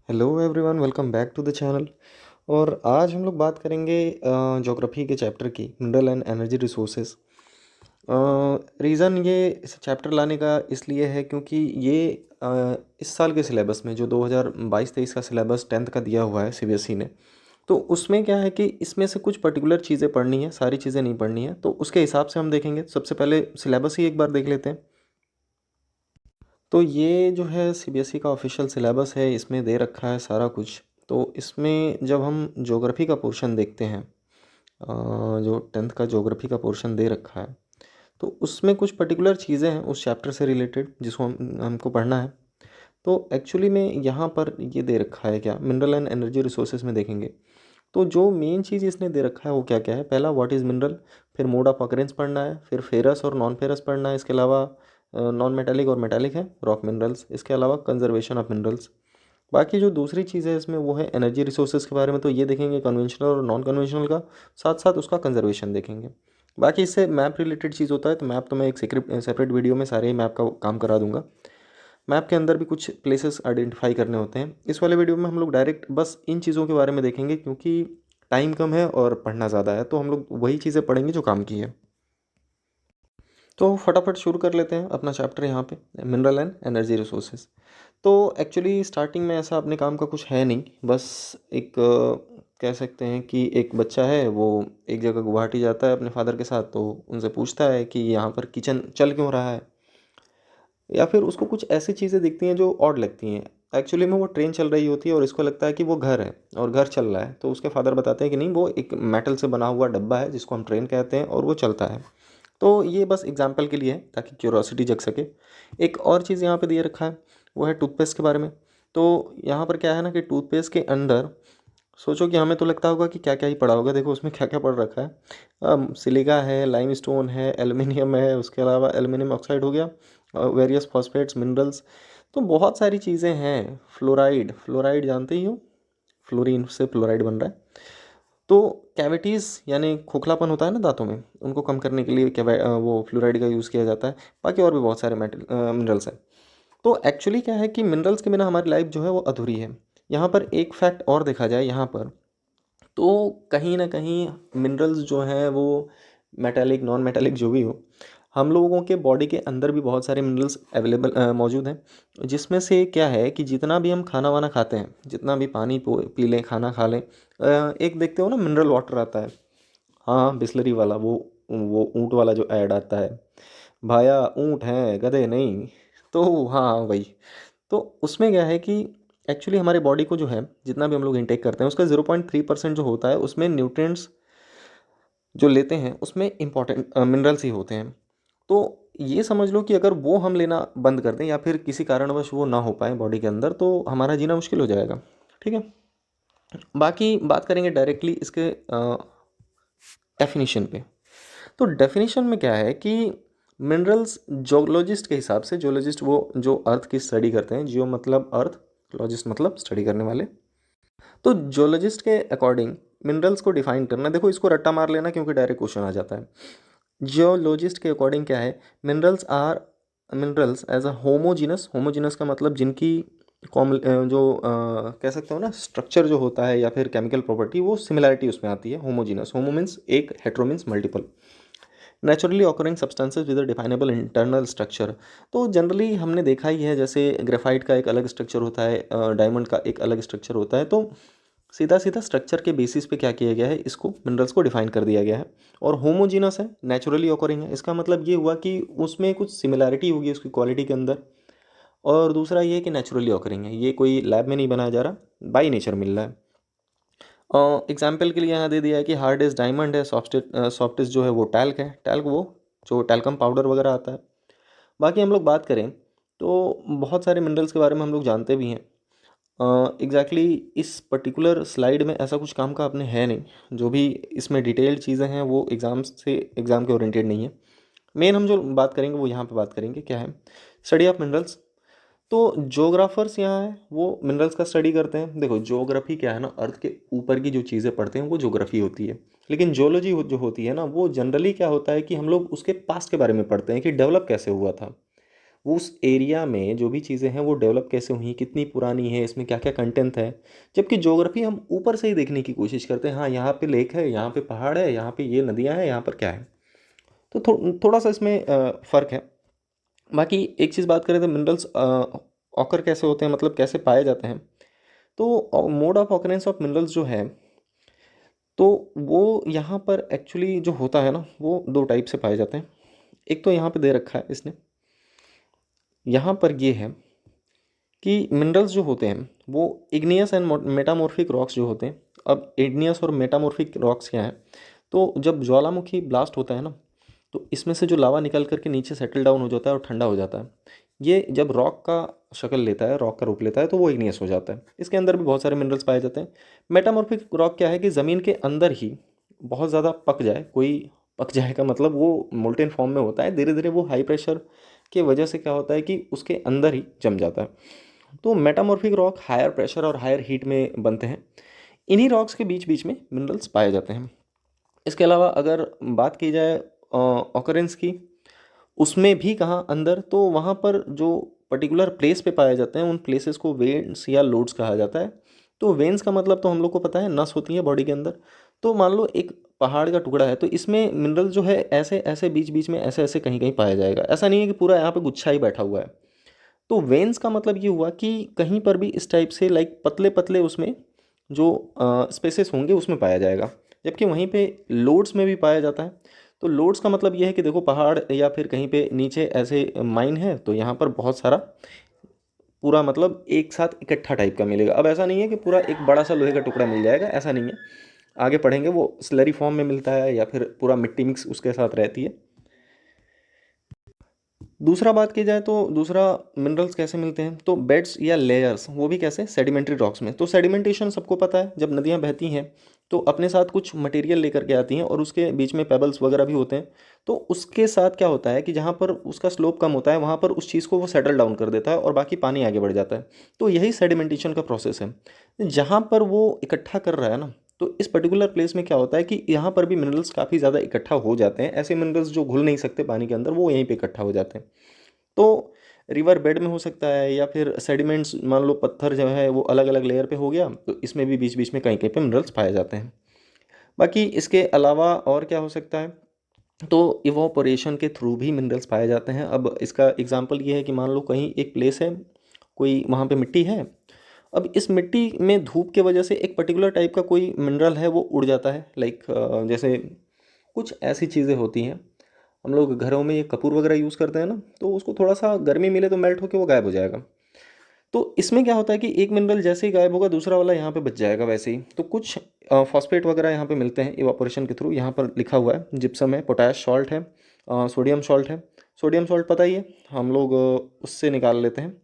Hello everyone, welcome back to the channel. और आज हम लोग बात करेंगे ज्योग्राफी के चैप्टर की, mineral and energy resources. Reason ये इस चैप्टर लाने का इसलिए है क्योंकि ये इस साल के सिलेबस में जो 2022-23 का सिलेबस 10th का दिया हुआ है सीबीएसई ने, तो उसमें क्या है कि इसमें से कुछ पर्टिकुलर चीज़ें पढ़नी है, सारी चीज़ें नहीं पढ़नी है, तो उसके हिसाब से हम देखेंगे। सबसे पहले सिलेबस ही एक बार देख लेते हैं। तो ये जो है सीबीएसई का ऑफिशियल सिलेबस है, इसमें दे रखा है सारा कुछ। तो इसमें जब हम ज्योग्राफी का पोर्शन देखते हैं, जो 10th का ज्योग्राफी का पोर्शन दे रखा है, तो उसमें कुछ पर्टिकुलर चीज़ें हैं उस चैप्टर से रिलेटेड जिसको हमको पढ़ना है। तो एक्चुअली में यहाँ पर ये दे रखा है, क्या मिनरल एंड एनर्जी रिसोर्सेज में देखेंगे तो जो मेन चीज़ इसने दे रखा है वो क्या क्या है। पहला, व्हाट इज़ मिनरल, फिर मोड ऑफ अकरेंस पढ़ना है, फिर फेरस और नॉन फेरस पढ़ना है। इसके अलावा नॉन मेटालिक और मेटालिक है रॉक मिनरल्स। इसके अलावा कंजर्वेशन ऑफ मिनरल्स। बाकी जो दूसरी चीज़ है इसमें वो है एनर्जी रिसोर्सेज के बारे में, तो ये देखेंगे कन्वेंशनल और नॉन कन्वेंशनल का, साथ साथ उसका कंजर्वेशन देखेंगे। बाकी इससे मैप रिलेटेड चीज़ होता है, तो मैप तो मैं एक सेपरेट वीडियो में सारे ही मैप का काम करा दूंगा। मैप के अंदर भी कुछ प्लेसेस आइडेंटिफाई करने होते हैं। इस वाले वीडियो में हम लोग डायरेक्ट बस इन चीज़ों के बारे में देखेंगे क्योंकि टाइम कम है और पढ़ना ज़्यादा है, तो हम लोग वही चीज़ें पढ़ेंगे जो काम की है। तो फटाफट शुरू कर लेते हैं अपना चैप्टर यहाँ पे, मिनरल एंड एनर्जी रिसोर्सेज। तो एक्चुअली स्टार्टिंग में ऐसा अपने काम का कुछ है नहीं, बस एक कह सकते हैं कि एक बच्चा है, वो एक जगह गुवाहाटी जाता है अपने फादर के साथ, तो उनसे पूछता है कि यहाँ पर किचन चल क्यों रहा है, या फिर उसको कुछ ऐसी चीज़ें दिखती हैं जो ऑड लगती हैं। एक्चुअली में वो ट्रेन चल रही होती है और इसको लगता है कि वो घर है और घर चल रहा है, तो उसके फादर बताते हैं कि नहीं, वो एक मेटल से बना हुआ डब्बा है जिसको हम ट्रेन कहते हैं और वो चलता है। तो ये बस एग्जाम्पल के लिए है ताकि क्यूरोसिटी जग सके। एक और चीज़ यहाँ पे दिए रखा है, वो है टूथपेस्ट के बारे में। तो यहाँ पर क्या है ना कि टूथपेस्ट के अंदर सोचो कि हमें तो लगता होगा कि क्या क्या ही पड़ा होगा, देखो उसमें क्या क्या पड़ रखा है। सिलिका है, लाइमस्टोन है, एल्युमिनियम है, उसके अलावा एल्युमिनियम ऑक्साइड हो गया, वेरियस फॉस्फेट्स, मिनरल्स, तो बहुत सारी चीज़ें हैं। फ्लोराइड, फ्लोराइड जानते ही हो, फ्लोरीन से फ्लोराइड बन रहा है। तो कैविटीज़ यानी खोखलापन होता है ना दांतों में, उनको कम करने के लिए वो फ्लोराइड का यूज़ किया जाता है। बाकी और भी बहुत सारे मेटल मिनरल्स हैं। तो एक्चुअली क्या है कि मिनरल्स के बिना हमारी लाइफ जो है वो अधूरी है। यहाँ पर एक फैक्ट और देखा जाए यहाँ पर, तो कहीं ना कहीं मिनरल्स जो हैं वो मेटालिक नॉन मेटालिक जो भी हो, हम लोगों के बॉडी के अंदर भी बहुत सारे मिनरल्स अवेलेबल मौजूद हैं। जिसमें से क्या है कि जितना भी हम खाना वाना खाते हैं, जितना भी पानी पी लें, खाना खा लें, एक देखते हो ना मिनरल वाटर आता है, हाँ बिस्लरी वाला, वो ऊँट वाला जो ऐड आता है, भाया ऊँट हैं गधे नहीं। तो हाँ वही। तो उसमें क्या है कि एक्चुअली हमारे बॉडी को जो है जितना भी हम लोग इंटेक करते हैं उसका 0.3% जो होता है उसमें न्यूट्रिएंट्स जो लेते हैं उसमें इंपॉर्टेंट मिनरल्स ही होते हैं। तो ये समझ लो कि अगर वो हम लेना बंद कर दें या फिर किसी कारणवश वो ना हो पाए बॉडी के अंदर, तो हमारा जीना मुश्किल हो जाएगा। ठीक है। बाकी बात करेंगे डायरेक्टली इसके डेफिनेशन पे। तो डेफिनेशन में क्या है कि मिनरल्स जोलॉजिस्ट के हिसाब से, जोलॉजिस्ट वो जो अर्थ की स्टडी करते हैं, जियो मतलब अर्थ, लॉजिस्ट मतलब स्टडी करने वाले, तो जोलॉजिस्ट के अकॉर्डिंग मिनरल्स को डिफाइन करना, देखो इसको रट्टा मार लेना क्योंकि डायरेक्ट क्वेश्चन आ जाता है। जियोलॉजिस्ट के अकॉर्डिंग क्या है, minerals as a homogeneous, homogeneous का मतलब जिनकी कह सकते हो ना स्ट्रक्चर जो होता है या फिर केमिकल प्रॉपर्टी, वो सिमिलैरिटी उसमें आती है। होमोजीनस, होमो मीन्स एक, hetero means multiple, naturally occurring substances with a definable internal structure. तो जनरली हमने देखा ही है, जैसे ग्रेफाइट का एक अलग स्ट्रक्चर होता है, डायमंड का एक अलग स्ट्रक्चर होता है। तो सीधा सीधा स्ट्रक्चर के बेसिस पे क्या किया गया है, इसको मिनरल्स को डिफाइन कर दिया गया है। और होमोजीनस है, नेचुरली ऑकरिंग है, इसका मतलब ये हुआ कि उसमें कुछ सिमिलैरिटी होगी उसकी क्वालिटी के अंदर। और दूसरा ये कि नेचुरली ऑकरिंग है, ये कोई लैब में नहीं बनाया जा रहा, बाई नेचर मिल रहा है। एग्जाम्पल के लिए यहाँ दे दिया है कि हार्डेस्ट डायमंड है, सॉफ्टेस्ट जो है वो टैल्क है, टैल्क वो जो टैल्कम पाउडर वगैरह आता है। बाकी हम लोग बात करें तो बहुत सारे मिनरल्स के बारे में हम लोग जानते भी हैं। एग्जैक्टली इस पर्टिकुलर स्लाइड में ऐसा कुछ काम का अपने है नहीं, जो भी इसमें डिटेल्ड चीज़ें हैं वो एग्ज़ाम के ओरिएंटेड नहीं है। मेन हम जो बात करेंगे वो यहाँ पे बात करेंगे क्या है, स्टडी ऑफ मिनरल्स। तो जोग्राफर्स यहाँ है वो मिनरल्स का स्टडी करते हैं। देखो ज्योग्राफी क्या है ना, अर्थ के ऊपर की जो चीज़ें पढ़ते हैं वो ज्योग्राफी होती है। लेकिन जियोलॉजी जो होती है ना, वो जनरली क्या होता है कि हम लोग उसके पास्ट के बारे में पढ़ते हैं कि डेवलप कैसे हुआ था। वो उस एरिया में जो भी चीज़ें हैं वो डेवलप कैसे हुई, कितनी पुरानी है, इसमें क्या क्या कंटेंट है। जबकि ज्योग्राफी हम ऊपर से ही देखने की कोशिश करते हैं, हाँ यहाँ पे लेक है, यहाँ पे पहाड़ है, यहाँ पे ये नदियाँ हैं, यहाँ पर क्या है। तो थोड़ा सा इसमें फ़र्क है। बाकी एक चीज़ बात करें तो मिनरल्स ऑकर कैसे होते हैं, मतलब कैसे पाए जाते हैं। तो mode of occurrence of minerals जो है, तो वो यहाँ पर एक्चुअली जो होता है ना, वो दो टाइप से पाए जाते हैं। एक तो यहाँ पे दे रखा है इसने, यहाँ पर ये है कि मिनरल्स जो होते हैं वो इग्नियस एंड मेटामॉर्फिक रॉक्स जो होते हैं। अब इग्नियस और मेटामॉर्फिक रॉक्स क्या है, तो जब ज्वालामुखी ब्लास्ट होता है ना, तो इसमें से जो लावा निकल करके नीचे सेटल डाउन हो जाता है और ठंडा हो जाता है। ये जब रॉक का शक्ल लेता है, रॉक का रूप लेता है, तो वो इग्नियस हो जाता है। इसके अंदर भी बहुत सारे मिनरल्स पाए जाते हैं। मेटामॉर्फिक रॉक क्या है कि ज़मीन के अंदर ही बहुत ज़्यादा पक जाए, कोई पक जाए का मतलब वो मोल्टेन फॉर्म में होता है, धीरे धीरे वो हाई प्रेशर की वजह से क्या होता है कि उसके अंदर ही जम जाता है। तो मेटामॉर्फिक रॉक हायर प्रेशर और हायर हीट में बनते हैं। इन्हीं रॉक्स के बीच बीच में मिनरल्स पाए जाते हैं। इसके अलावा अगर बात की जाए ऑकरेंस की, उसमें भी कहाँ अंदर, तो वहाँ पर जो पर्टिकुलर प्लेस पे पाए जाते हैं उन प्लेसेस को वेन्स या लोड्स कहा जाता है। तो वेन्स का मतलब तो हम लोग को पता है, नस होती है बॉडी के अंदर। तो मान लो एक पहाड़ का टुकड़ा है, तो इसमें मिनरल जो है ऐसे ऐसे बीच बीच में ऐसे ऐसे कहीं कहीं पाया जाएगा। ऐसा नहीं है कि पूरा यहाँ पे गुच्छा ही बैठा हुआ है। तो वेन्स का मतलब ये हुआ कि कहीं पर भी इस टाइप से लाइक पतले पतले उसमें जो स्पेसेस होंगे उसमें पाया जाएगा। जबकि वहीं पे लोड्स में भी पाया जाता है। तो लोड्स का मतलब ये है कि देखो पहाड़ या फिर कहीं पे नीचे ऐसे माइन है, तो यहाँ पर बहुत सारा पूरा मतलब एक साथ इकट्ठा टाइप का मिलेगा। अब ऐसा नहीं है कि पूरा एक बड़ा सा लोहे का टुकड़ा मिल जाएगा, ऐसा नहीं है। आगे पढ़ेंगे वो स्लरी फॉर्म में मिलता है या फिर पूरा मिट्टी मिक्स उसके साथ रहती है। दूसरा बात की जाए तो दूसरा मिनरल्स कैसे मिलते हैं, तो बेड्स या लेयर्स, वो भी कैसे, सेडिमेंट्री रॉक्स में। तो सेडिमेंटेशन सबको पता है, जब नदियाँ बहती हैं तो अपने साथ कुछ मटेरियल लेकर के आती हैं और उसके बीच में पेबल्स वगैरह भी होते हैं। तो उसके साथ क्या होता है कि जहाँ पर उसका स्लोप कम होता है वहाँ पर उस चीज़ को वो सेटल डाउन कर देता है और बाकी पानी आगे बढ़ जाता है। तो यही सेडिमेंटेशन का प्रोसेस है। जहाँ पर वो इकट्ठा कर रहा है ना, तो इस पर्टिकुलर प्लेस में क्या होता है कि यहाँ पर भी मिनरल्स काफ़ी ज़्यादा इकट्ठा हो जाते हैं। ऐसे मिनरल्स जो घुल नहीं सकते पानी के अंदर, वो यहीं पे इकट्ठा हो जाते हैं। तो रिवर बेड में हो सकता है या फिर सेडिमेंट्स, मान लो पत्थर जो है वो अलग अलग लेयर पे हो गया, तो इसमें भी बीच बीच में कहीं कहीं पे मिनरल्स पाए जाते हैं। बाकी इसके अलावा और क्या हो सकता है, तो इवोपोरेशन के थ्रू भी मिनरल्स पाए जाते हैं। अब इसका एग्जांपल ये है कि मान लो कहीं एक प्लेस है, कोई वहाँ पे मिट्टी है। अब इस मिट्टी में धूप के वजह से एक पर्टिकुलर टाइप का कोई मिनरल है वो उड़ जाता है, लाइक जैसे कुछ ऐसी चीज़ें होती हैं। हम लोग घरों में ये कपूर वगैरह यूज़ करते हैं ना, तो उसको थोड़ा सा गर्मी मिले तो मेल्ट होकर वो गायब हो जाएगा। तो इसमें क्या होता है कि एक मिनरल जैसे ही गायब होगा दूसरा वाला यहाँ पे बच जाएगा वैसे ही। तो कुछ फॉस्फेट वगैरह यहाँ पे मिलते हैं इवापोरेशन के थ्रू। यहाँ पर लिखा हुआ है जिप्सम है, पोटाश सॉल्ट है, सोडियम सॉल्ट है। सोडियम सॉल्ट पता ही है, हम लोग उससे निकाल लेते हैं,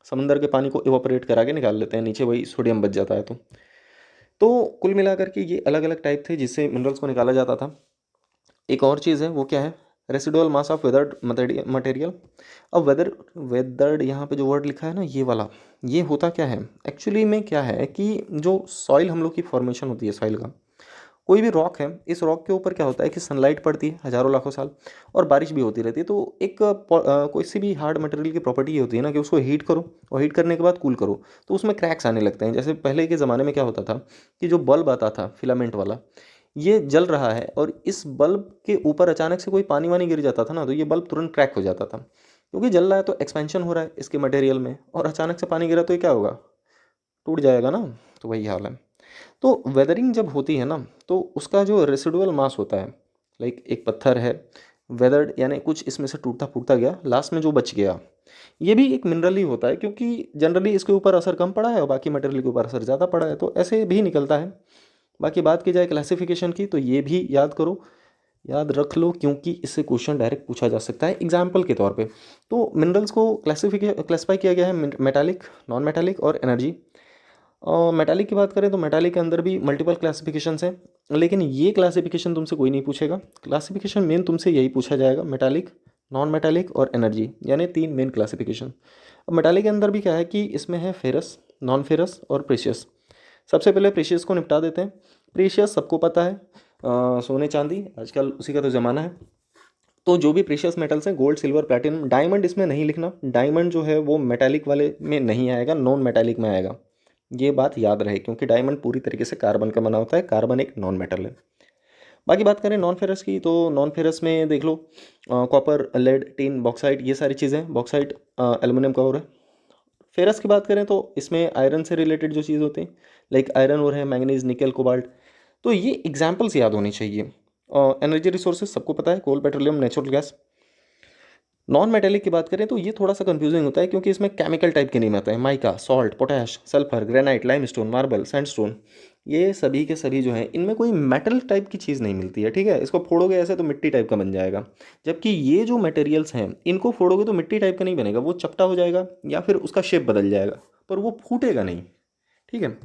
समंदर के पानी को इवापोरेट करा के निकाल लेते हैं, नीचे वही सोडियम बच जाता है। तो कुल मिलाकर के ये अलग अलग टाइप थे जिससे मिनरल्स को निकाला जाता था। एक और चीज़ है, वो क्या है, residual mass of weathered material. अब वेदर्ड यहाँ पे जो वर्ड लिखा है ना, ये वाला, ये होता क्या है एक्चुअली में, क्या है कि जो सॉइल हम लोग की फॉर्मेशन होती है, सॉइल का कोई भी रॉक है, इस रॉक के ऊपर क्या होता है कि सनलाइट पड़ती है हज़ारों लाखों साल और बारिश भी होती रहती है। तो एक कोई सी भी हार्ड मटेरियल की प्रॉपर्टी ये होती है ना कि उसको हीट करो और हीट करने के बाद कूल करो, तो उसमें क्रैक्स आने लगते हैं। जैसे पहले के ज़माने में क्या होता था कि जो बल्ब आता था फिलामेंट वाला, ये जल रहा है और इस बल्ब के ऊपर अचानक से कोई पानी वानी गिर जाता था ना, तो ये बल्ब तुरंत क्रैक हो जाता था। क्योंकि जल रहा है तो एक्सपेंशन हो रहा है इसके मटेरियल में, और अचानक से पानी गिरा तो ये क्या होगा, टूट जाएगा ना। तो वही हाल है। तो वेदरिंग जब होती है ना, तो उसका जो रेसिडुअल मास होता है, लाइक एक पत्थर है वेदर्ड, यानी कुछ इसमें से टूटता फूटता गया, लास्ट में जो बच गया ये भी एक मिनरल ही होता है, क्योंकि जनरली इसके ऊपर असर कम पड़ा है और बाकी मटेरियल के ऊपर असर ज़्यादा पड़ा है, तो ऐसे भी निकलता है। बाकी बात की जाए क्लासिफिकेशन की, तो ये भी याद करो, याद रख लो, क्योंकि इससे क्वेश्चन डायरेक्ट पूछा जा सकता है एग्जाम्पल के तौर पे। तो मिनरल्स को क्लासीफाई किया गया है मेटालिक, नॉन मेटालिक और एनर्जी। मेटालिक की बात करें तो मेटालिक के अंदर भी मल्टीपल क्लासिफिकेशंस हैं, लेकिन ये क्लासिफिकेशन तुमसे कोई नहीं पूछेगा। क्लासिफिकेशन मेन तुमसे यही पूछा जाएगा, मेटालिक, नॉन मेटालिक और एनर्जी, यानी तीन मेन क्लासिफिकेशन। अब मेटालिक के अंदर भी क्या है कि इसमें है फेरस, नॉन फेरस और प्रेशियस। सबसे पहले प्रेशियस को निपटा देते हैं। प्रेशियस सबको पता है, सोने चांदी, आजकल उसी का तो ज़माना है। तो जो भी प्रीशियस मेटल्स हैं, गोल्ड, सिल्वर, प्लैटिनम, डायमंड इसमें नहीं लिखना। डायमंड जो है वो मेटालिक वाले में नहीं आएगा, नॉन मेटालिक में आएगा। ये बात याद रहे, क्योंकि डायमंड पूरी तरीके से कार्बन का बना होता है, कार्बन एक नॉन मेटल है। बाकी बात करें नॉन फेरस की, तो नॉन फेरस में देख लो कॉपर, लेड, टिन, बॉक्साइट, ये सारी चीज़ें। बॉक्साइट एल्युमिनियम का और है। फेरस की बात करें तो इसमें आयरन से रिलेटेड जो चीज़ होती है, लाइक आयरन और है, मैंगनीज, निकल, कोबाल्ट। तो ये एग्जाम्पल्स याद होने चाहिए। एनर्जी रिसोर्सेज सबको पता है, coal, petroleum, natural gas. Non metallic की बात करें तो ये थोड़ा सा कंफ्यूजिंग होता है, क्योंकि इसमें केमिकल टाइप के नेम आते हैं, mica, salt, potash, sulphur, granite, limestone, marble, sandstone. ये सभी के सभी जो हैं, इनमें कोई मेटल टाइप की चीज़ नहीं मिलती है, ठीक है। इसको फोड़ोगे ऐसे तो मिट्टी टाइप का बन जाएगा। जबकि ये जो मटेरियल्स हैं, इनको फोड़ोगे तो मिट्टी टाइप का नहीं बनेगा, वो चपटा हो जाएगा या फिर उसका शेप बदल जाएगा, पर वो फूटेगा नहीं, ठीक है।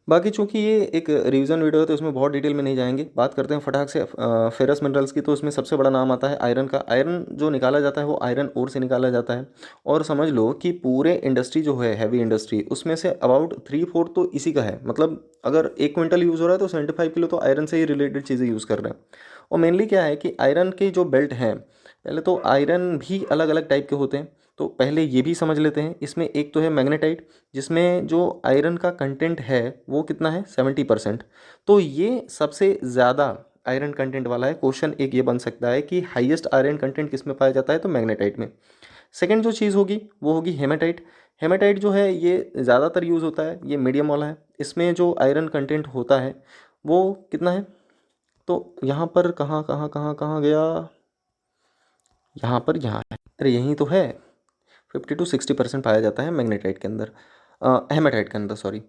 बाकी चूंकि ये एक रिवीजन वीडियो है तो इसमें बहुत डिटेल में नहीं जाएंगे। बात करते हैं फटाक से फेरस मिनरल्स की। तो इसमें सबसे बड़ा नाम आता है आयरन का। आयरन जो निकाला जाता है वो आयरन ओर से निकाला जाता है। और समझ लो कि पूरे इंडस्ट्री जो है, हैवी इंडस्ट्री, उसमें से अबाउट 3/4 तो इसी का है। मतलब अगर 1 क्विंटल यूज़ हो रहा है तो 75 किलो तो आयरन से ही रिलेटेड चीज़ें यूज़ कर रहे हैं। और मेनली क्या है कि आयरन के जो बेल्ट हैं, पहले तो आयरन भी अलग अलग टाइप के होते हैं। तो पहले ये भी समझ लेते हैं। इसमें एक तो है मैग्नेटाइट, जिसमें जो आयरन का कंटेंट है वो कितना है, 70%। तो ये सबसे ज़्यादा आयरन कंटेंट वाला है। क्वेश्चन एक ये बन सकता है कि हाईएस्ट आयरन कंटेंट किस में पाया जाता है, तो मैग्नेटाइट में। सेकंड जो चीज़ होगी वो होगी हेमाटाइट। हेमाटाइट जो है ये ज़्यादातर यूज़ होता है, ये मीडियम वाला है। इसमें जो आयरन कंटेंट होता है वो कितना है, तो यहाँ पर कहाँ कहाँ कहाँ कहाँ गया, यहाँ पर, यहाँ है, अरे यहीं तो है। 50 to 60% पाया जाता है मैग्नेटाइट के अंदर, हेमाटाइट के अंदर, सॉरी।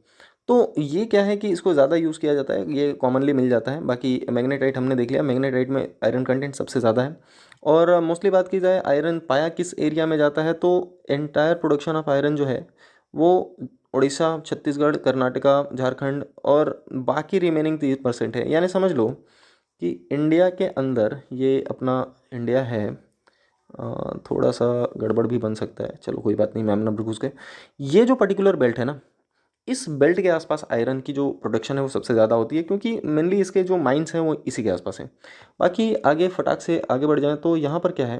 तो ये क्या है कि इसको ज़्यादा यूज़ किया जाता है, ये कॉमनली मिल जाता है। बाकी मैग्नेटाइट हमने देख लिया, मैग्नेटाइट में आयरन कंटेंट सबसे ज़्यादा है। और मोस्टली बात की जाए आयरन पाया किस एरिया में जाता है, तो एंटायर प्रोडक्शन ऑफ आयरन जो है वो उड़ीसा, छत्तीसगढ़, कर्नाटका, झारखंड और बाकी रिमेनिंग 30% है। यानी समझ लो कि इंडिया के अंदर, ये अपना इंडिया है, थोड़ा सा गड़बड़ भी बन सकता है, चलो कोई बात नहीं, मैम नंबर घुस गए। ये जो पर्टिकुलर बेल्ट है ना, इस बेल्ट के आसपास आयरन की जो प्रोडक्शन है वो सबसे ज़्यादा होती है, क्योंकि मेनली इसके जो माइंस हैं वो इसी के आसपास हैं। बाकी आगे फटाक से आगे बढ़ जाएं तो यहाँ पर क्या है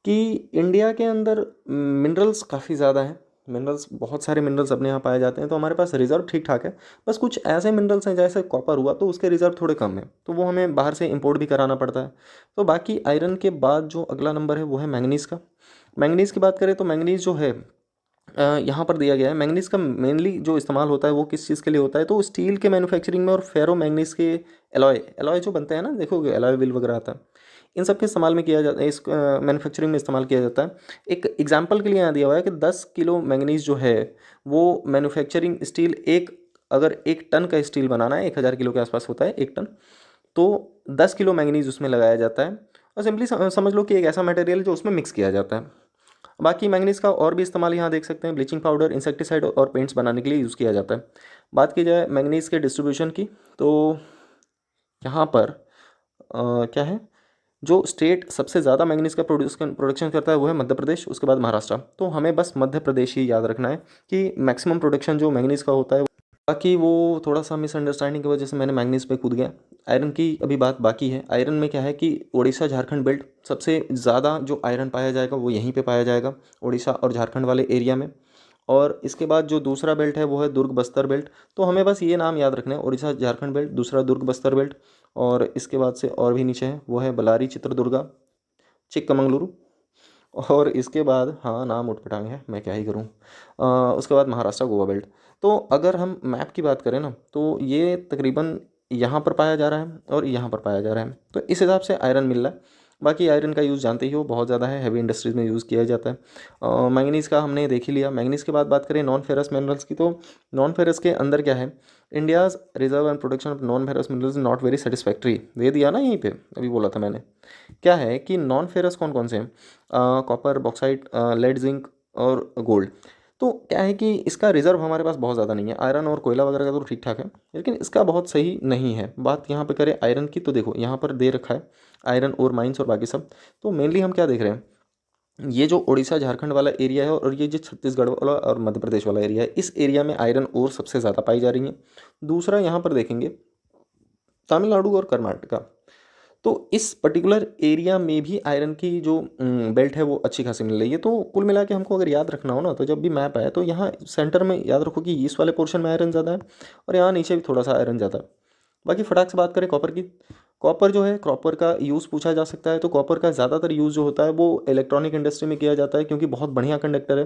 कि इंडिया के अंदर मिनरल्स काफ़ी ज़्यादा हैं। मिनरल्स, बहुत सारे मिनरल्स अपने यहाँ पाए जाते हैं, तो हमारे पास रिज़र्व ठीक ठाक है। बस कुछ ऐसे मिनरल्स हैं जैसे कॉपर हुआ, तो उसके रिज़र्व थोड़े कम हैं, तो वो हमें बाहर से इंपोर्ट भी कराना पड़ता है। तो बाकी आयरन के बाद जो अगला नंबर है वो है मैंगनीज़ का। मैंगनीज़ की बात करें तो मैंगनीज़ जो है यहाँ पर दिया गया है। मैंगनीज़ का मेनली जो इस्तेमाल होता है वो किस चीज़ के लिए होता है, तो स्टील के मैन्युफैक्चरिंग में और फेरो मैंगनीज़ के एलॉय एलॉय जो बनते हैं ना, देखोगे एलॉय व्हील वगैरह आता है, इन सब के इस्तेमाल में किया जाता है, इस मैन्युफैक्चरिंग में इस्तेमाल किया जाता है। एक एग्जांपल के लिए यहाँ दिया हुआ है कि 10 किलो मैंगनीज़ जो है वो मैन्युफैक्चरिंग स्टील, अगर 1 टन का स्टील बनाना है, 1000 किलो के आसपास होता है 1 टन, तो 10 किलो मैंगनीज़ उसमें लगाया जाता है। और सिंपली समझ लो कि एक ऐसा मटेरियल जो उसमें मिक्स किया जाता है। बाकी मैंगनीज़ का और भी इस्तेमाल यहाँ देख सकते हैं, ब्लीचिंग पाउडर, इंसेक्टिसाइड और पेंट्स बनाने के लिए यूज़ किया जाता है। बात की जाए मैंगनीज़ के डिस्ट्रीब्यूशन की, तो यहाँ पर क्या है, जो स्टेट सबसे ज़्यादा मैंगनीज़ का प्रोडक्शन करता है वो है मध्य प्रदेश, उसके बाद महाराष्ट्र। तो हमें बस मध्य प्रदेश ही याद रखना है कि मैक्सिमम प्रोडक्शन जो मैंगनीज़ का होता है। बाकी वो थोड़ा सा मिसअंडरस्टैंडिंग की वजह से मैंने मैंगनीज़ पे कूद गया। आयरन की अभी बात बाकी है। आयरन में क्या है कि उड़ीसा झारखंड बेल्ट, सबसे ज़्यादा जो आयरन पाया जाएगा वो यहीं पे पाया जाएगा, उड़ीसा और झारखंड वाले एरिया में। और इसके बाद जो दूसरा बेल्ट है वो है दुर्ग बस्तर बेल्ट। तो हमें बस ये नाम याद रखना है, उड़ीसा झारखंड बेल्ट, दूसरा दुर्ग बस्तर बेल्ट। और इसके बाद से और भी नीचे है, वो है बलारी, चित्रदुर्गा, चिक्कमंगलुरु। और इसके बाद, हाँ नाम उठपटांग है, मैं क्या ही करूँ। उसके बाद महाराष्ट्र, गोवा बेल्ट। तो अगर हम मैप की बात करें ना, तो ये तकरीबन यहाँ पर पाया जा रहा है और यहाँ पर पाया जा रहा है, तो इस हिसाब से आयरन मिल रहा है। बाकी आयरन का यूज़ जानते ही हो, बहुत ज़्यादा है, हैवी इंडस्ट्रीज़ में यूज़ किया जाता है। मैंगनीज़ का हमने देख ही लिया। मैंगनीज़ के बाद बात करें नॉन फेरस मिनरल्स की, तो नॉन फेरस के अंदर क्या है, India's reserve and production of non ferrous minerals not very satisfactory, दे दिया ना यहीं पे, अभी बोला था मैंने। क्या है कि नॉन फेरस कौन कौन से हैं, कॉपर, बॉक्साइट, लेड, जिंक और गोल्ड। तो क्या है कि इसका रिज़र्व हमारे पास बहुत ज़्यादा नहीं है। आयरन और कोयला वगैरह का तो ठीक ठाक है, लेकिन इसका बहुत सही नहीं है। बात यहाँ पे करें आयरन की, तो देखो यहाँ पर दे रखा है आयरन और माइंस और बाकी सब। तो मेनली हम क्या देख रहे हैं, ये जो उड़ीसा झारखंड वाला एरिया है और ये जो छत्तीसगढ़ वाला और मध्य प्रदेश वाला एरिया है, इस एरिया में आयरन और सबसे ज़्यादा पाई जा रही है। दूसरा यहाँ पर देखेंगे तमिलनाडु और कर्नाटका। तो इस पर्टिकुलर एरिया में भी आयरन की जो बेल्ट है वो अच्छी खासी मिल रही है। तो कुल मिला के हमको अगर याद रखना हो ना, तो जब भी मैप आए तो यहाँ सेंटर में याद रखो कि इस वाले पोर्शन में आयरन ज़्यादा है और यहाँ नीचे भी थोड़ा सा आयरन ज़्यादा है। बाकी फटाक से बात करें कॉपर की। कॉपर जो है, कॉपर का यूज़ पूछा जा सकता है, तो कॉपर का ज़्यादातर यूज़ जो होता है वो इलेक्ट्रॉनिक इंडस्ट्री में किया जाता है, क्योंकि बहुत बढ़िया कंडक्टर है।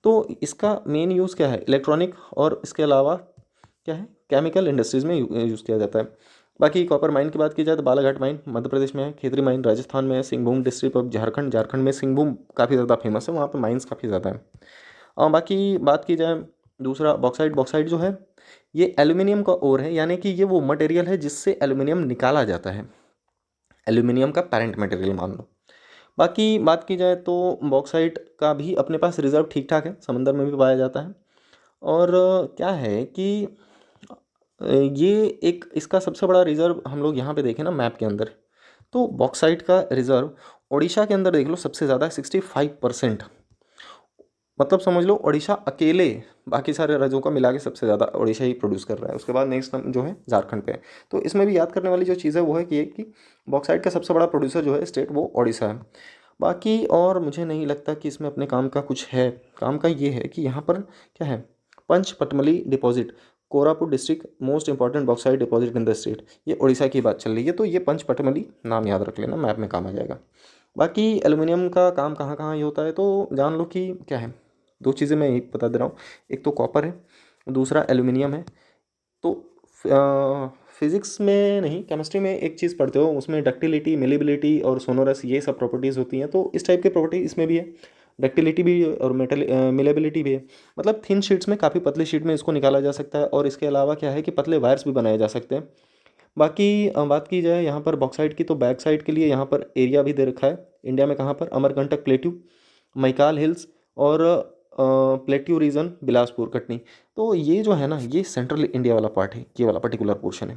तो इसका मेन यूज़ क्या है, इलेक्ट्रॉनिक, और इसके अलावा क्या है, केमिकल इंडस्ट्रीज़ में यूज़ किया जाता है। बाकी कॉपर माइन की बात की जाए तो बालाघाट माइन मध्य प्रदेश में है, खेतरी माइन राजस्थान में है, सिंहभूम डिस्ट्रिक्ट ऑफ झारखंड, झारखंड में सिंहभूम काफ़ी ज़्यादा फेमस है, वहाँ पर माइंस काफ़ी ज़्यादा है। बाकी बात की जाए दूसरा बॉक्साइट। बॉक्साइट जो है ये एल्यूमिनियम का ओर है, यानी कि ये वो मटेरियल है जिससे एल्यूमिनियम निकाला जाता है, एल्यूमिनियम का पेरेंट मटेरियल मान लो। बाकी बात की जाए तो बॉक्साइट का भी अपने पास रिजर्व ठीक ठाक है, समंदर में भी पाया जाता है। और क्या है कि ये एक इसका सबसे बड़ा रिजर्व हम लोग यहाँ पे देखें ना मैप के अंदर, तो बॉक्साइट का रिजर्व उड़ीसा के अंदर देख लो सबसे ज़्यादा 65%। मतलब समझ लो उड़ीसा अकेले बाकी सारे राज्यों का मिला के सबसे ज़्यादा उड़ीसा ही प्रोड्यूस कर रहा है। उसके बाद नेक्स्ट जो है झारखंड पे है। तो इसमें भी याद करने वाली जो चीज़ है वो है कि बॉक्साइट का सबसे बड़ा प्रोड्यूसर जो है स्टेट वो उड़ीसा है। बाकी और मुझे नहीं लगता कि इसमें अपने काम का कुछ है। काम का ये है कि यहाँ पर क्या है, Panchpatmali deposit, Koraput district most important bauxite deposit in the state, ये उड़ीसा की बात चल रही है। तो ये पंचपटमली नाम याद रख लेना, मैप में काम आ जाएगा। बाकी एल्युमिनियम का काम कहाँ कहाँ ये होता है तो जान लो कि क्या है, दो चीज़ें मैं यही बता दे रहा हूँ। एक तो कॉपर है, दूसरा एल्युमिनियम है। तो फिज़िक्स में नहीं, केमिस्ट्री में एक चीज़ पढ़ते हो, उसमें डक्टिलिटी, मिलेबिलिटी और सोनोरस, ये सब प्रॉपर्टीज़ होती हैं। तो इस टाइप की प्रॉपर्टी इसमें भी है, डक्टिलिटी भी और मेटल मिलेबिलिटी भी है। मतलब थिन शीट्स में, काफ़ी पतली शीट में इसको निकाला जा सकता है, और इसके अलावा क्या है कि पतले वायर्स भी बनाए जा सकते हैं। बाकी बात की जाए यहाँ पर बॉक्साइट की, तो बैक साइड के लिए यहाँ पर एरिया भी दे रखा है इंडिया में, कहाँ पर, अमरकंटक प्लेट्यू, मैकाल हिल्स, और प्लेट्यू रीजन बिलासपुर कटनी। तो ये जो है ना, ये सेंट्रल इंडिया वाला पार्ट है, ये वाला पर्टिकुलर पोर्शन है।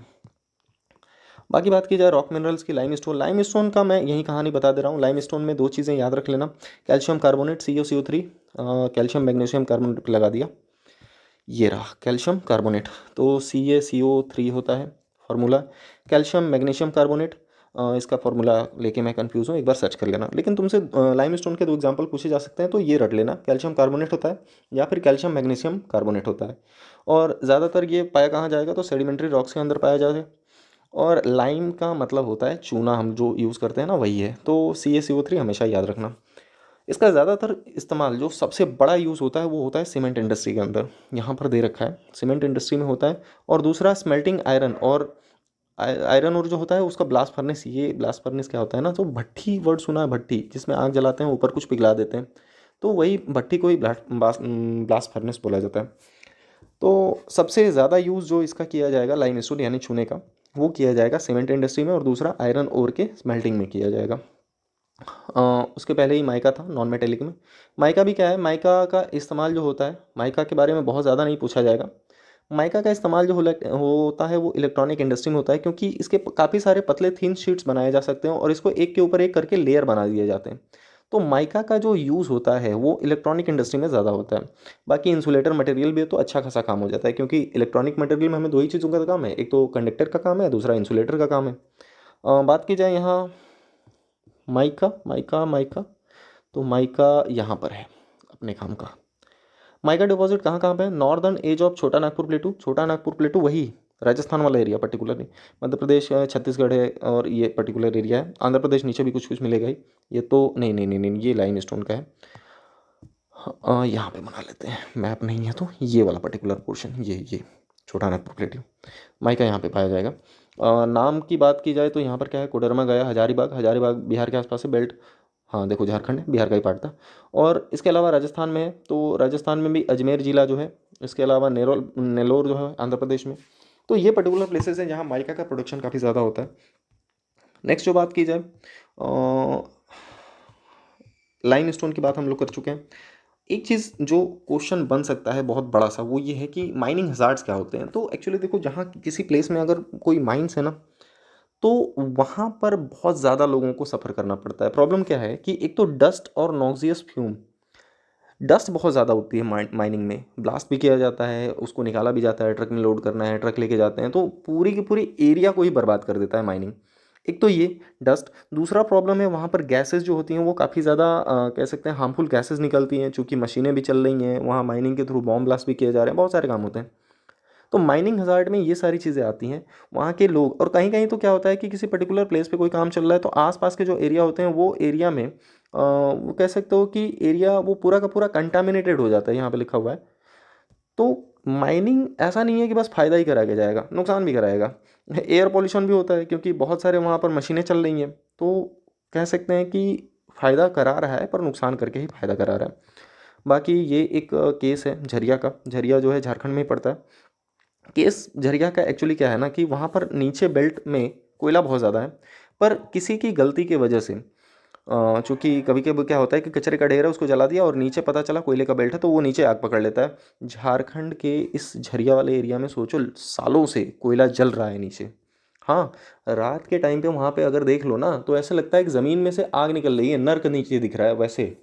बाकी बात की जाए रॉक मिनरल्स की, लाइमस्टोन। लाइमस्टोन का मैं यही कहानी बता दे रहा हूँ। लाइमस्टोन में दो चीज़ें याद रख लेना, calcium carbonate CO CO3, calcium magnesium carbonate लगा दिया, ये रहा कैल्शियम कार्बोनेट। तो CaCO3 होता है फार्मूला, कैल्शियम मैग्नीशियम कार्बोनेट, इसका फार्मूला लेके मैं कंफ्यूज हूँ, एक बार सर्च कर लेना। लेकिन तुमसे लाइमस्टोन के दो एग्जांपल पूछे जा सकते हैं, तो ये रट लेना, कैल्शियम कार्बोनेट होता है या फिर कैल्शियम मैग्नीशियम कार्बोनेट होता है। और ज़्यादातर ये पाया कहाँ जाएगा, तो सेडिमेंट्री रॉक्स के अंदर पाया जाएगा। और लाइम का मतलब होता है चूना, हम जो यूज़ करते हैं ना वही है। तो CaCO3 हमेशा याद रखना। इसका ज़्यादातर इस्तेमाल, जो सबसे बड़ा यूज़ होता है वो होता है सीमेंट इंडस्ट्री के अंदर, यहाँ पर दे रखा है, सीमेंट इंडस्ट्री में होता है। और दूसरा स्मेल्टिंग आयरन, और आयरन और जो होता है उसका ब्लास्ट फर्नेस। ये ब्लास्ट फर्नेस क्या होता है ना, तो भट्ठी वर्ड सुना है, भट्ठी जिसमें आग जलाते हैं, ऊपर कुछ पिघला देते हैं, तो वही भट्ठी को ही ब्लास्ट फर्नेस बोला जाता है। तो सबसे ज़्यादा यूज़ जो इसका किया जाएगा लाइमस्टोन यानी चूने का, वो किया जाएगा सीमेंट इंडस्ट्री में, और दूसरा आयरन ओर के स्मेल्टिंग में किया जाएगा। उसके पहले ही माइका था नॉन मेटेलिक में। माइका भी क्या है, माइका का इस्तेमाल जो होता है, माइका के बारे में बहुत ज़्यादा नहीं पूछा जाएगा। माइका का इस्तेमाल जो होता है वो इलेक्ट्रॉनिक इंडस्ट्री में होता है, क्योंकि इसके काफ़ी सारे पतले थिन शीट्स बनाए जा सकते हैं, और इसको एक के ऊपर एक करके लेयर बना दिए जाते हैं। तो माइका का जो यूज़ होता है वो इलेक्ट्रॉनिक इंडस्ट्री में ज़्यादा होता है। बाकी इंसुलेटर मटेरियल भी है तो अच्छा खासा काम हो जाता है, क्योंकि इलेक्ट्रॉनिक मटेरियल में हमें दो ही चीज़ों का काम है, एक तो कंडक्टर का काम है, दूसरा इंसुलेटर का काम है। बात की जाए यहाँ माइका, माइका माइका, तो माइका यहाँ पर है अपने काम का। माइका डिपॉजिट कहाँ कहाँ पे है, नॉर्दर्न एज ऑफ छोटा नागपुर प्लेटू। छोटा नागपुर प्लेटू वही राजस्थान वाला एरिया पर्टिकुलरली, मध्य प्रदेश छत्तीसगढ़ है, और ये पर्टिकुलर एरिया है। आंध्र प्रदेश नीचे भी कुछ कुछ मिलेगा ही। ये तो नहीं नहीं नहीं नहीं, ये लाइम स्टोन का है। यहाँ पे बना लेते हैं, मैप नहीं है तो ये वाला पर्टिकुलर पोर्शन, ये छोटा नागपुर प्लेटू माइका यहाँ पे पाया जाएगा। नाम की बात की जाए तो यहाँ पर क्या है, कोडरमा गया, हजारीबाग। हजारीबाग बिहार के आसपास है, बेल्ट, हाँ देखो झारखंड है, बिहार का ही पार्ट था। और इसके अलावा राजस्थान में है, तो राजस्थान में भी अजमेर ज़िला जो है, इसके अलावा नेलोर जो है आंध्र प्रदेश में। तो ये पर्टिकुलर प्लेसेस हैं जहाँ माइका का प्रोडक्शन काफ़ी ज़्यादा होता है। नेक्स्ट जो बात की जाए, लाइम स्टोन की बात हम लोग कर चुके हैं। एक चीज़ जो क्वेश्चन बन सकता है बहुत बड़ा सा, वो ये है कि माइनिंग हज़ार्ड्स क्या होते हैं। तो एक्चुअली देखो, जहाँ किसी प्लेस में अगर कोई माइंस है ना, तो वहाँ पर बहुत ज़्यादा लोगों को सफ़र करना पड़ता है। प्रॉब्लम क्या है कि एक तो डस्ट और नॉक्सियस फ्यूम, डस्ट बहुत ज़्यादा होती है माइनिंग में, ब्लास्ट भी किया जाता है, उसको निकाला भी जाता है, ट्रक में लोड करना है, ट्रक लेके जाते हैं, तो पूरी की पूरी एरिया को ही बर्बाद कर देता है माइनिंग। एक तो ये डस्ट, दूसरा प्रॉब्लम है वहाँ पर गैसेस जो होती हैं वो काफ़ी ज़्यादा कह सकते हैं हार्मफुल गैसेस निकलती हैं, चूँकि मशीनें भी चल रही हैं वहाँ, माइनिंग के थ्रू बॉम्ब ब्लास्ट भी किए जा रहे हैं, बहुत सारे काम होते हैं। तो माइनिंग हज़ार्ड में ये सारी चीज़ें आती हैं। वहाँ के लोग, और कहीं-कहीं तो क्या होता है कि किसी पर्टिकुलर प्लेस पे कोई काम चल रहा है तो आस-पास के जो एरिया होते हैं वो एरिया में वो कह सकते हो कि एरिया वो पूरा का पूरा कंटामिनेटेड हो जाता है, यहाँ पे लिखा हुआ है। तो माइनिंग ऐसा नहीं है कि बस फ़ायदा ही करा के जाएगा, नुकसान भी कराएगा। एयर पॉल्यूशन भी होता है क्योंकि बहुत सारे वहाँ पर मशीनें चल रही हैं। तो कह सकते हैं कि फ़ायदा करा रहा है पर नुकसान करके ही फ़ायदा करा रहा है। बाकी ये एक केस है झरिया का। झरिया जो है झारखंड में ही पड़ता है। केस झरिया का एक्चुअली क्या है ना कि वहाँ पर नीचे बेल्ट में कोयला बहुत ज़्यादा है, पर किसी की गलती की वजह से चूँकि कभी-कभी क्या होता है कि कचरे का ढेर है, उसको जला दिया और नीचे पता चला कोयले का बेल्ट है, तो वो नीचे आग पकड़ लेता है। झारखंड के इस झरिया वाले एरिया में सोचो सालों से कोयला जल रहा है नीचे। हाँ, रात के टाइम पे वहाँ पे अगर देख लो ना तो ऐसा लगता है कि ज़मीन में से आग निकल रही है, नर्क नीचे दिख रहा है वैसे,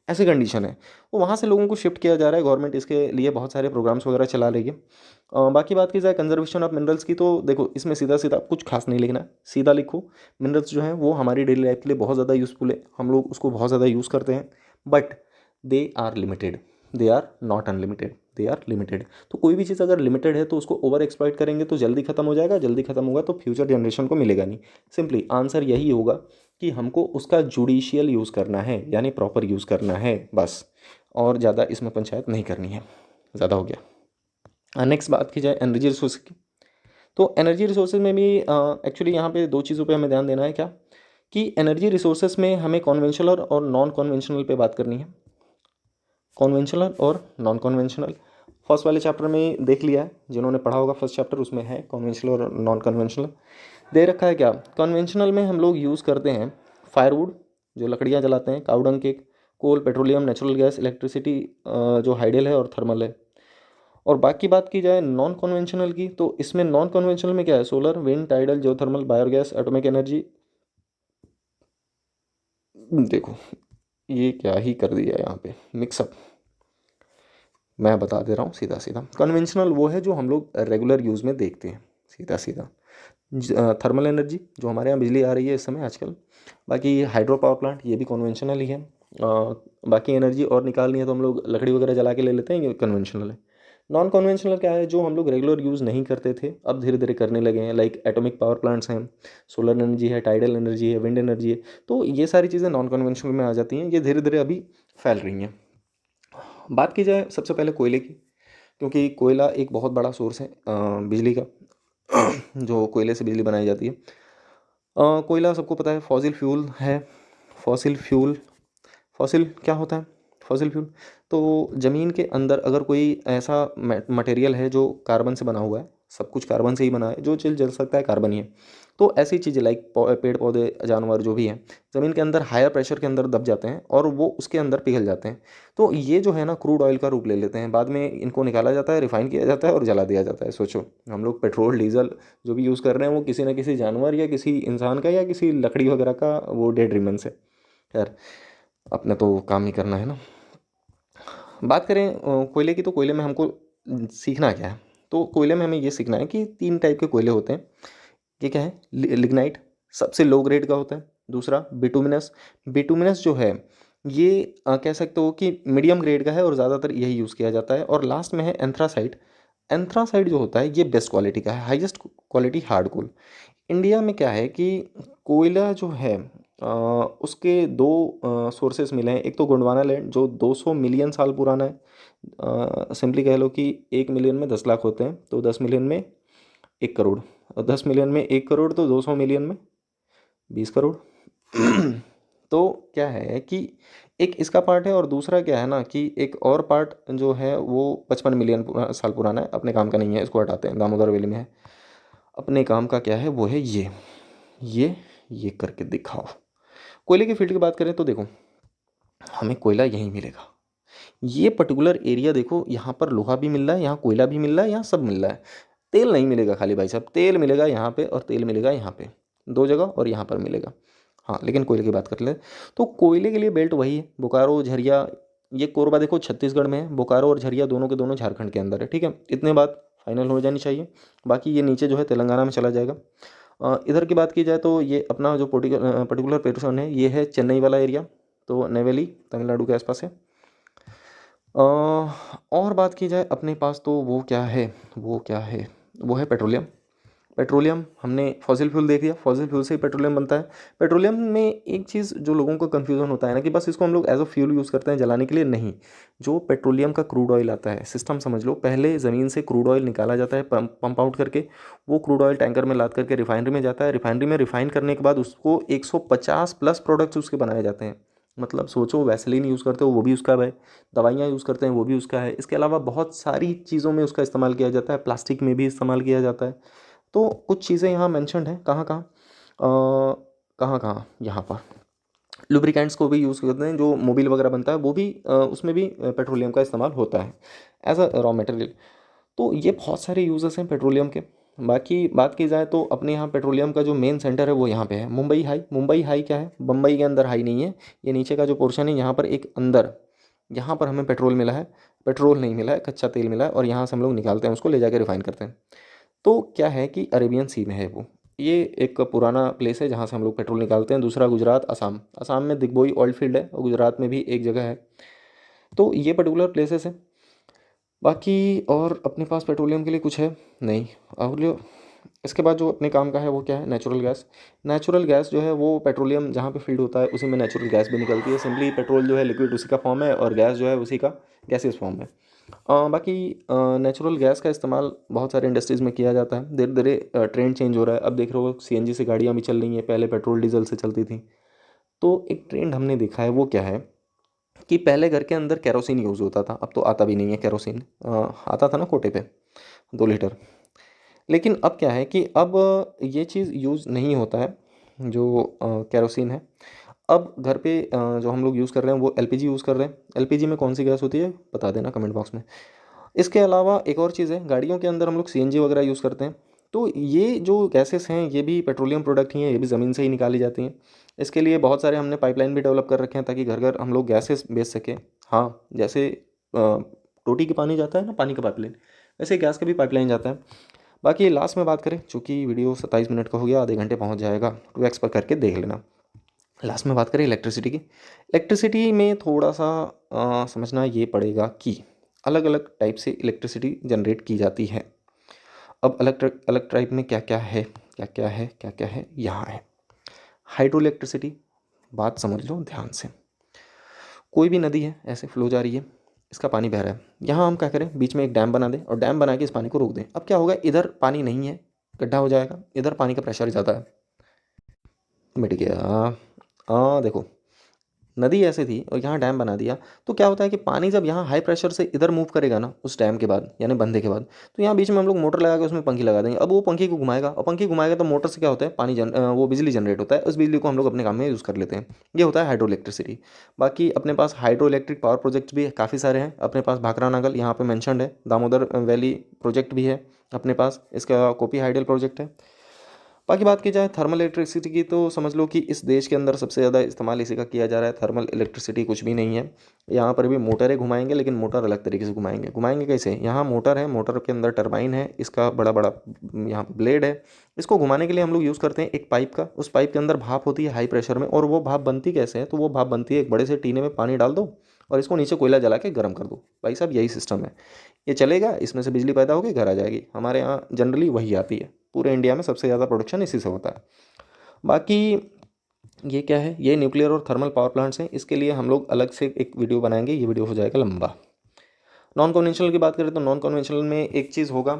ऐसी कंडीशन है। तो वहाँ से लोगों को शिफ्ट किया जा रहा है, गवर्नमेंट इसके लिए बहुत सारे प्रोग्राम्स वगैरह चला रही है। बाकी बात की जाए कंजर्वेशन ऑफ मिनरल्स की, तो देखो इसमें सीधा-सीधा कुछ खास नहीं लिखना है, सीधा लिखो मिनरल्स जो हैं वो हमारी डेली लाइफ के लिए बहुत ज़्यादा यूज़फुल है, हम लोग उसको बहुत ज़्यादा यूज़ करते हैं, but they are limited, they are not unlimited, they are limited. तो कोई भी चीज़ अगर लिमिटेड है तो उसको ओवर एक्सप्लॉइट करेंगे तो जल्दी खत्म हो जाएगा, जल्दी खत्म होगा तो फ्यूचर जनरेशन को मिलेगा नहीं। सिंपली आंसर यही होगा कि हमको उसका जुडिशियल यूज़ करना है, यानी प्रॉपर यूज़ करना है बस, और ज़्यादा इसमें पंचायत नहीं करनी है। ज़्यादा हो गया। नेक्स्ट बात की जाए एनर्जी रिसोर्स की, तो एनर्जी रिसोर्सेज में भी एक्चुअली यहाँ पे दो चीज़ों पे हमें ध्यान देना है, क्या कि एनर्जी रिसोर्सेज में हमें कॉन्वेंशनल और नॉन कॉन्वेंशनल पे बात करनी है। कॉन्वेंशनल और नॉन कॉन्वेंशनल फर्स्ट वाले चैप्टर में देख लिया है, जिन्होंने पढ़ा होगा फर्स्ट चैप्टर उसमें है कॉन्वेंशनल और नॉन कन्वेंशनल दे रखा है। क्या कन्वेंशनल में हम लोग यूज़ करते हैं फायरवुड, जो लकड़ियाँ जलाते हैं, काउडंग केक, कोल, पेट्रोलियम, नेचुरल गैस, इलेक्ट्रिसिटी जो हाइडल है और थर्मल है। और बाकी बात की जाए नॉन कन्वेंशनल की, तो इसमें नॉन कन्वेंशनल में क्या है, solar, wind, tidal, geothermal, biogas, atomic energy. देखो ये क्या ही कर दिया यहाँ पे मिक्सअप। मैं बता दे रहा हूँ सीधा सीधा, कन्वेंशनल वो है जो हम लोग रेगुलर यूज़ में देखते हैं, सीधा सीधा थर्मल एनर्जी जो हमारे यहाँ बिजली आ रही है इस समय आजकल। बाकी हाइड्रो पावर प्लांट ये भी कन्वेंशनल ही है। बाकी एनर्जी और निकालनी है तो हम लोग लकड़ी वगैरह जला के ले लेते हैं, ये कन्वेंशनल है। नॉन कन्वेंशनल क्या है, जो हम लोग रेगुलर यूज़ नहीं करते थे अब धीरे धीरे करने लगे हैं, लाइक एटॉमिक पावर प्लांट्स हैं, सोलर एनर्जी है, टाइडल एनर्जी है, विंड एनर्जी है। तो ये सारी चीज़ें नॉन कन्वेंशनल में आ जाती हैं, ये धीरे धीरे अभी फैल रही हैं। बात की जाए सबसे पहले कोयले की, क्योंकि कोयला एक बहुत बड़ा सोर्स है बिजली का, जो कोयले से बिजली बनाई जाती है। कोयला सबको पता है फॉसिल फ्यूल है। फॉसिल फ्यूल, फॉसिल क्या होता है, फॉसिल फ्यूल तो ज़मीन के अंदर अगर कोई ऐसा मटेरियल है जो कार्बन से बना हुआ है, सब कुछ कार्बन से ही बना है, जो चीज़ जल सकता है कार्बन ही है। तो ऐसी चीज़ें लाइक पेड़ पौधे जानवर जो भी हैं ज़मीन के अंदर हायर प्रेशर के अंदर दब जाते हैं और वो उसके अंदर पिघल जाते हैं। तो ये जो है ना क्रूड ऑयल का रूप ले लेते हैं, बाद में इनको निकाला जाता है, रिफाइन किया जाता है और जला दिया जाता है। सोचो हम लोग पेट्रोल डीजल जो भी यूज़ कर रहे हैं वो किसी ना किसी जानवर या किसी इंसान का या किसी लकड़ी वगैरह का वो डेड रिमेन्स है। यार अपने तो काम ही करना है ना। बात करें कोयले की, तो कोयले में हमको सीखना क्या है, तो कोयले में हमें ये सीखना है कि तीन टाइप के कोयले होते हैं। ये क्या है, लिग्नाइट सबसे लो ग्रेड का होता है, दूसरा बिटुमिनस, बिटुमिनस जो है ये कह सकते हो कि मीडियम ग्रेड का है और ज़्यादातर यही यूज़ किया जाता है, और लास्ट में है एंथ्रासाइट। एंथ्रासाइट जो होता है ये बेस्ट क्वालिटी का है, हाईएस्ट क्वालिटी हार्ड कोल। इंडिया में क्या है कि कोयला जो है उसके दो सोर्सेस मिले हैं। एक तो गोंडवाना लैंड जो 200 मिलियन साल पुराना है। सिंपली कह लो कि 1 मिलियन में 10 लाख होते हैं, तो 10 मिलियन में 1 करोड़, और 10 मिलियन में 1 करोड़, तो 200 मिलियन में 20 करोड़। तो क्या है कि एक इसका पार्ट है, और दूसरा क्या है ना कि एक और पार्ट जो है वो 55 मिलियन साल पुराना है, अपने काम का नहीं है, इसको हटाते हैं, दामोदर वैली में है। अपने काम का क्या है वो है ये ये करके दिखाओ। कोयले की फील्ड की बात करें तो देखो हमें कोयला यहीं मिलेगा। ये पर्टिकुलर एरिया देखो, यहाँ पर लोहा भी मिल रहा है, यहाँ कोयला भी मिल रहा है, यहाँ सब मिल रहा है। तेल नहीं मिलेगा खाली भाई साहब, तेल मिलेगा यहाँ पे और तेल मिलेगा यहाँ पे, दो जगह और यहाँ पर मिलेगा। हाँ लेकिन कोयले की बात कर ले तो कोयले के लिए बेल्ट वही है, बोकारो झरिया। ये कोरबा देखो छत्तीसगढ़ में है, बोकारो और झरिया दोनों के दोनों झारखंड के अंदर है। ठीक है, इतने बात फाइनल हो जानी चाहिए। बाकी ये नीचे जो है तेलंगाना में चला जाएगा। इधर की बात की जाए तो ये अपना जो पर्टिकुलर पोर्शन है ये है चेन्नई वाला एरिया, तो नेवेली तमिलनाडु के आसपास है। और बात की जाए अपने पास तो वो है पेट्रोलियम। पेट्रोलियम हमने फॉसिल फ्यूल देख लिया, फॉसिल फ्यूल से ही पेट्रोलियम बनता है। पेट्रोलियम में एक चीज़ जो लोगों को कन्फ्यूज़न होता है ना कि बस इसको हम लोग एज अ फ्यूल यूज़ करते हैं जलाने के लिए, नहीं। जो पेट्रोलियम का क्रूड ऑयल आता है, सिस्टम समझ लो, पहले ज़मीन से क्रूड ऑयल निकाला जाता है पंप आउट करके, वो क्रूड ऑयल टैंकर में लाद करके रिफाइनरी में जाता है, रिफाइनरी में रिफाइन करने के बाद उसको 150 प्लस प्रोडक्ट्स उसके बनाए जाते हैं। मतलब सोचो, वैसलीन यूज़ करते हो वो भी उसका है, दवाइयाँ यूज़ करते हैं वो भी उसका है, इसके अलावा बहुत सारी चीज़ों में उसका इस्तेमाल किया जाता है, प्लास्टिक में भी इस्तेमाल किया जाता है। तो कुछ चीज़ें यहाँ मेंशन्ड हैं, कहाँ कहाँ, कहाँ कहाँ, यहाँ पर लुब्रिकेंट्स को भी यूज़ करते हैं, जो मोबिल वगैरह बनता है वो भी उसमें भी पेट्रोलियम का इस्तेमाल होता है एज अ रॉ मटेरियल। तो ये बहुत सारे यूजेस हैं पेट्रोलियम के। बाकी बात की जाए तो अपने यहाँ पेट्रोलियम का जो मेन सेंटर है वो यहाँ पे है मुंबई हाई। मुंबई हाई क्या है, बम्बई के अंदर हाई नहीं है, ये नीचे का जो पोर्शन है यहाँ पर एक अंदर, यहाँ पर हमें पेट्रोल मिला है, पेट्रोल नहीं मिला है, कच्चा तेल मिला है, और यहाँ से हम लोग निकालते हैं उसको, ले जाकर रिफाइन करते हैं। तो क्या है कि अरेबियन सी में है वो, ये एक पुराना प्लेस है जहाँ से हम लोग पेट्रोल निकालते हैं। दूसरा गुजरात, असम, असम में दिग्बोई ऑयल फील्ड है, और गुजरात में भी एक जगह है। तो ये पर्टिकुलर प्लेसेस है। बाकी और अपने पास पेट्रोलियम के लिए कुछ है नहीं। और जो इसके बाद जो अपने काम का है वो क्या है, नेचुरल गैस। नेचुरल गैस जो है वो पेट्रोलियम जहाँ पे फील्ड होता है उसी में नेचुरल गैस भी निकलती है। सिंपली पेट्रोल जो है लिक्विड उसी का फॉर्म है, और गैस जो है उसी का गैसियस फॉर्म है। बाकी नेचुरल गैस का इस्तेमाल बहुत सारे इंडस्ट्रीज़ में किया जाता है। धीरे धीरे ट्रेंड चेंज हो रहा है, अब देख रहे हो सीएनजी से गाड़ियाँ भी चल रही हैं, पहले पेट्रोल डीजल से चलती थी। तो एक ट्रेंड हमने देखा है, वो क्या है कि पहले घर के अंदर केरोसिन यूज़ होता था, अब तो आता भी नहीं है केरोसिन। आता था ना कोटे पे 2 लीटर। लेकिन अब क्या है कि अब ये चीज़ यूज़ नहीं होता है, जो केरोसिन है। अब घर पे जो हम लोग यूज़ कर रहे हैं वो एलपीजी यूज़ कर रहे हैं। एलपीजी में कौन सी गैस होती है बता देना कमेंट बॉक्स में। इसके अलावा एक और चीज़ है, गाड़ियों के अंदर हम लोग सीएनजी वगैरह यूज़ करते हैं। तो ये जो गैसेस हैं ये भी पेट्रोलियम प्रोडक्ट ही हैं, ये भी ज़मीन से ही निकाली जाती हैं। इसके लिए बहुत सारे हमने पाइपलाइन भी डेवलप कर रखे हैं ताकि घर घर हम लोग गैसेस बेच सकें। हाँ, जैसे टोटी के पानी जाता है ना, पानी का पाइपलाइन, वैसे गैस का भी पाइपलाइन जाता है। बाकी लास्ट में बात करें, चूँकि वीडियो 27 मिनट का हो गया, आधे घंटे पहुँच जाएगा, 2x पर करके देख लेना। लास्ट में बात करें इलेक्ट्रिसिटी की। इलेक्ट्रिसिटी में थोड़ा सा समझना ये पड़ेगा कि अलग अलग टाइप से इलेक्ट्रिसिटी जनरेट की जाती है। अब अलग अलग टाइप में क्या क्या है, यहाँ है। हाइड्रो इलेक्ट्रिसिटी, बात समझ लो ध्यान से। कोई भी नदी है ऐसे फ्लो जा रही है, इसका पानी बह रहा है, यहाँ हम क्या करें, बीच में एक डैम बना दें और डैम बना के इस पानी को रोक दें। अब क्या होगा, इधर पानी नहीं है, गड्ढा हो जाएगा, इधर पानी का प्रेशर ज़्यादा है, मिट गया। देखो, नदी ऐसे थी और यहाँ डैम बना दिया, तो क्या होता है कि पानी जब यहाँ हाई प्रेशर से इधर मूव करेगा ना, उस डैम के बाद यानी बंधे के बाद, तो यहाँ बीच में हम लोग मोटर लगा के उसमें पंखी लगा देंगे। अब वो पंखी को घुमाएगा, और पंखी घुमाएगा तो मोटर से क्या होता है, वो बिजली जनरेट होता है, उस बिजली को हम लोग अपने काम में यूज़ कर लेते हैं। ये होता है हाइड्रो इलेक्ट्रिसिटी। बाकी अपने पास हाइड्रो इलेक्ट्रिक पावर प्रोजेक्ट्स भी काफ़ी सारे हैं अपने पास। भाखरा नागल यहाँ पे मैंशनड है, दामोदर वैली प्रोजेक्ट भी है अपने पास, इसका कोपी हाइडल प्रोजेक्ट है। बाकी बात की जाए थर्मल इलेक्ट्रिसिटी की, तो समझ लो कि इस देश के अंदर सबसे ज़्यादा इस्तेमाल इसी का किया जा रहा है। थर्मल इलेक्ट्रिसिटी कुछ भी नहीं है, यहाँ पर भी मोटरें घुमाएंगे, लेकिन मोटर अलग तरीके से घुमाएंगे। घुमाएंगे कैसे, यहाँ मोटर है, मोटर के अंदर टरबाइन है, इसका बड़ा बड़ा यहाँ पर ब्लेड है। इसको घुमाने के लिए हम लोग यूज़ करते हैं एक पाइप का, उस पाइप के अंदर भाप होती है हाई प्रेशर में, और वो भाप बनती कैसे है, तो वो भाप बनती है, एक बड़े से टीने में पानी डाल दो और इसको नीचे कोयला जला के गर्म कर दो। भाई साहब यही सिस्टम है, ये चलेगा, इसमें से बिजली पैदा होगी, घर आ जाएगी। हमारे यहाँ जनरली वही आती है, पूरे इंडिया में सबसे ज़्यादा प्रोडक्शन इसी से होता है। बाकी ये क्या है, ये न्यूक्लियर और थर्मल पावर प्लांट्स हैं, इसके लिए हम लोग अलग से एक वीडियो बनाएंगे, ये वीडियो हो जाएगा लंबा। नॉन कन्वेंशनल की बात करें तो नॉन कन्वेंशनल में एक चीज़ होगा,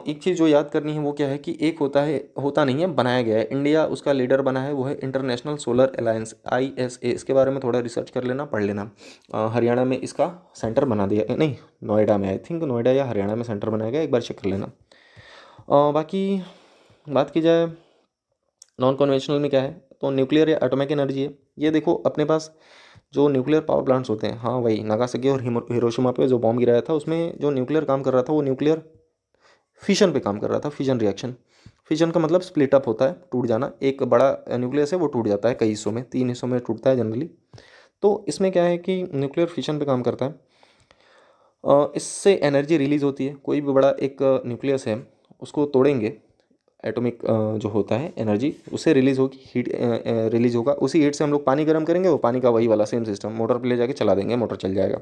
एक चीज़ जो याद करनी है वो क्या है कि एक होता नहीं है, बनाया गया है, इंडिया उसका लीडर बना है, वो है इंटरनेशनल सोलर अलायंस, ISA। इसके बारे में थोड़ा रिसर्च कर लेना, पढ़ लेना। हरियाणा में इसका सेंटर बना दिया, नहीं नोएडा में, आई थिंक नोएडा या हरियाणा में सेंटर बनाया गया, एक बार चेक कर लेना। बाकी बात की जाए नॉन कन्वेंशनल में क्या है, तो न्यूक्लियर या एटॉमिक एनर्जी है। ये देखो अपने पास जो न्यूक्लियर पावर प्लांट्स होते हैं, हाँ वही नागासाकी और हिरोशिमा पे जो बॉम्ब गिराया था, उसमें जो न्यूक्लियर काम कर रहा था वो न्यूक्लियर फिशन पे काम कर रहा था, फिजन रिएक्शन। फिजन का मतलब स्प्लिट अप होता है, टूट जाना। एक बड़ा न्यूक्लियस है वो टूट जाता है कई हिस्सों में, 3 हिस्सों में टूटता है जनरली। तो इसमें क्या है कि न्यूक्लियर फिशन पे काम करता है। इससे एनर्जी रिलीज़ होती है। कोई भी बड़ा एक न्यूक्लियस है, उसको तोड़ेंगे, एटॉमिक जो होता है एनर्जी उससे रिलीज़ होगी, हीट रिलीज़ होगा। उसी हीट से हम लोग पानी गर्म करेंगे, वो पानी का वही वाला सेम सिस्टम मोटर पे ले जाके चला देंगे, मोटर चल जाएगा।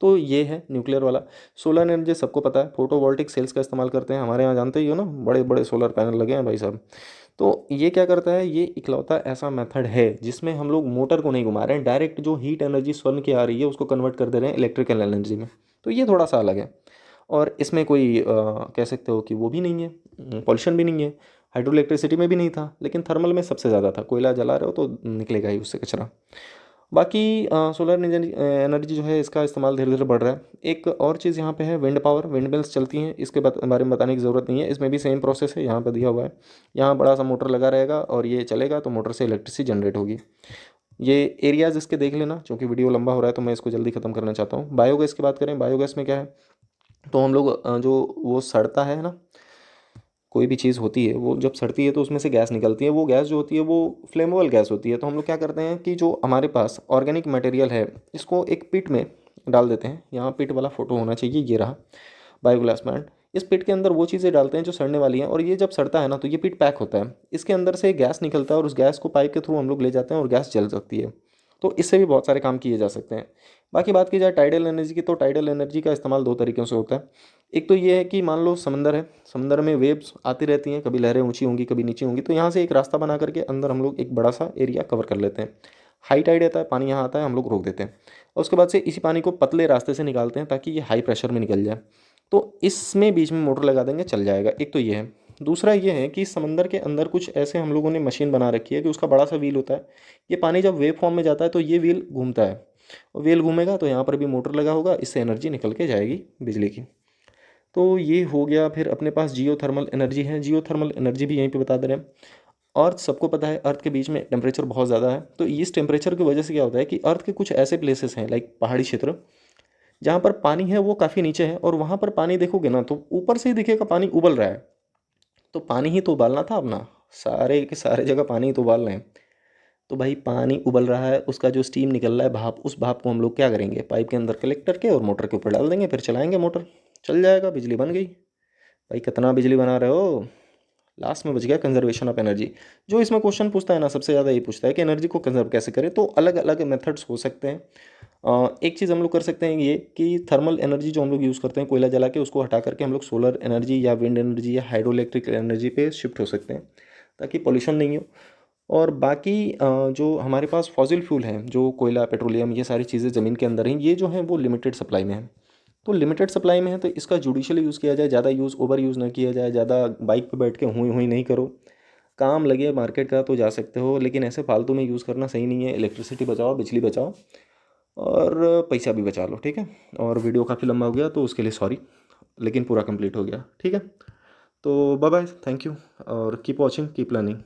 तो ये है न्यूक्लियर वाला। सोलर एनर्जी सबको पता है, फोटोवोल्टिक सेल्स का इस्तेमाल करते हैं, हमारे यहाँ जानते ही हो ना, बड़े बड़े सोलर पैनल लगे हैं भाई साहब। तो ये क्या करता है, ये इकलौता ऐसा मेथड है जिसमें हम लोग मोटर को नहीं घुमा रहे हैं, डायरेक्ट जो हीट एनर्जी सन की आ रही है उसको कन्वर्ट कर दे रहे हैं इलेक्ट्रिकल एनर्जी में। तो ये थोड़ा सा अलग है, और इसमें कोई कह सकते हो कि वो भी नहीं है, पॉल्यूशन भी नहीं है। हाइड्रो इलेक्ट्रिसिटी में भी नहीं था, लेकिन थर्मल में सबसे ज़्यादा था। कोयला जला रहे हो तो निकलेगा ही उससे कचरा। बाकी सोलर एनर्जी जो है इसका इस्तेमाल धीरे धीरे बढ़ रहा है। एक और चीज़ यहाँ पे है विंड पावर, विंड मिल्स चलती हैं, इसके बारे में बताने की ज़रूरत नहीं है। इसमें भी सेम प्रोसेस है, यहाँ पे दिया हुआ है। यहाँ बड़ा सा मोटर लगा रहेगा और ये चलेगा तो मोटर से इलेक्ट्रिसिटी जनरेट होगी। ये एरियाज़ इसके देख लेना, क्योंकि वीडियो लंबा हो रहा है तो मैं इसको जल्दी ख़त्म करना चाहता हूँ। बायोगैस की बात करें, बायोगैस में क्या है, तो हम लोग जो वो सड़ता है ना, कोई भी चीज़ होती है वो जब सड़ती है तो उसमें से गैस निकलती है। वो गैस जो होती है वो फ्लेमेबल गैस होती है। तो हम लोग क्या करते हैं कि जो हमारे पास ऑर्गेनिक मटेरियल है इसको एक पिट में डाल देते हैं। यहाँ पिट वाला फोटो होना चाहिए, ये रहा बायोगैस प्लांट। इस पिट के अंदर वो चीज़ें डालते हैं जो सड़ने वाली हैं, और ये जब सड़ता है ना तो ये पिट पैक होता है, इसके अंदर से गैस निकलता है और उस गैस को पाइप के थ्रू हम लोग ले जाते हैं और गैस जल सकती है। तो इससे भी बहुत सारे काम किए जा सकते हैं। बाकी बात की जाए टाइडल एनर्जी की, तो टाइडल एनर्जी का इस्तेमाल दो तरीक़ों से होता है। एक तो ये है कि मान लो समंदर है, समंदर में वेव्स आती रहती हैं, कभी लहरें ऊंची होंगी कभी नीची होंगी, तो यहाँ से एक रास्ता बना करके अंदर हम लोग एक बड़ा सा एरिया कवर कर लेते हैं। हाई टाइड आता है, पानी यहाँ आता है, हम लोग रोक देते हैं, और उसके बाद से इसी पानी को पतले रास्ते से निकालते हैं ताकि ये हाई प्रेशर में निकल जाए। तो इसमें बीच में मोटर लगा देंगे, चल जाएगा। एक तो ये है। दूसरा ये है कि समंदर के अंदर कुछ ऐसे हम लोगों ने मशीन बना रखी है कि उसका बड़ा सा व्हील होता है। ये पानी जब वेव फॉर्म में जाता है तो ये व्हील घूमता है, और व्हील घूमेगा तो यहाँ पर भी मोटर लगा होगा, इससे एनर्जी निकल के जाएगी बिजली की। तो ये हो गया। फिर अपने पास जियो थर्मल एनर्जी है। जियो थर्मल एनर्जी भी यहीं पे बता दे रहे हैं। अर्थ सबको पता है, अर्थ के बीच में टेम्परेचर बहुत ज़्यादा है, तो इस टेम्परेचर की वजह से क्या होता है कि अर्थ के कुछ ऐसे प्लेसेस हैं लाइक पहाड़ी क्षेत्र, जहाँ पर पानी है वो काफ़ी नीचे है, और वहाँ पर पानी देखोगे ना तो ऊपर से ही दिखेगा पानी उबल रहा है। तो पानी ही तो उबालना था अपना, सारे के सारे जगह पानी ही तो उबाल रहे हैं। तो भाई पानी उबल रहा है, उसका जो स्टीम निकल रहा है भाप, उस भाप को हम लोग क्या करेंगे, पाइप के अंदर कलेक्ट करके और मोटर के ऊपर डाल देंगे, फिर चलाएंगे मोटर, चल जाएगा, बिजली बन गई। भाई कितना बिजली बना रहे हो। लास्ट में बच गया कंजर्वेशन ऑफ एनर्जी। जो इसमें क्वेश्चन पूछता है ना, सबसे ज़्यादा ये पूछता है कि एनर्जी को कंजर्व कैसे करें। तो अलग अलग मेथड्स हो सकते हैं। एक चीज़ हम लोग कर सकते हैं ये कि थर्मल एनर्जी जो हम लोग यूज़ करते हैं कोयला जला के, उसको हटा करके हम लोग सोलर एनर्जी या विंड एनर्जी या हाइड्रो इलेक्ट्रिक एनर्जी पे शिफ्ट हो सकते हैं, ताकि पॉल्यूशन नहीं हो। और बाकी जो हमारे पास फॉसिल फ्यूल हैं, जो कोयला, पेट्रोलियम, ये सारी चीज़ें ज़मीन के अंदर हैं, ये जो हैं वो लिमिटेड सप्लाई में हैं। तो लिमिटेड सप्लाई में है तो इसका जुडिशली यूज़ किया जाए, ज़्यादा यूज़ ओवर यूज़ ना किया जाए। ज़्यादा बाइक पे बैठ के हुई हुई नहीं करो। काम लगे मार्केट का तो जा सकते हो, लेकिन ऐसे फालतू में यूज़ करना सही नहीं है। इलेक्ट्रिसिटी बचाओ, बिजली बचाओ, और पैसा भी बचा लो, ठीक है। और वीडियो काफ़ी लंबा हो गया तो उसके लिए सॉरी, लेकिन पूरा कंप्लीट हो गया, ठीक है। तो बाय बाय, थैंक यू, और कीप वॉचिंग, कीप लर्निंग।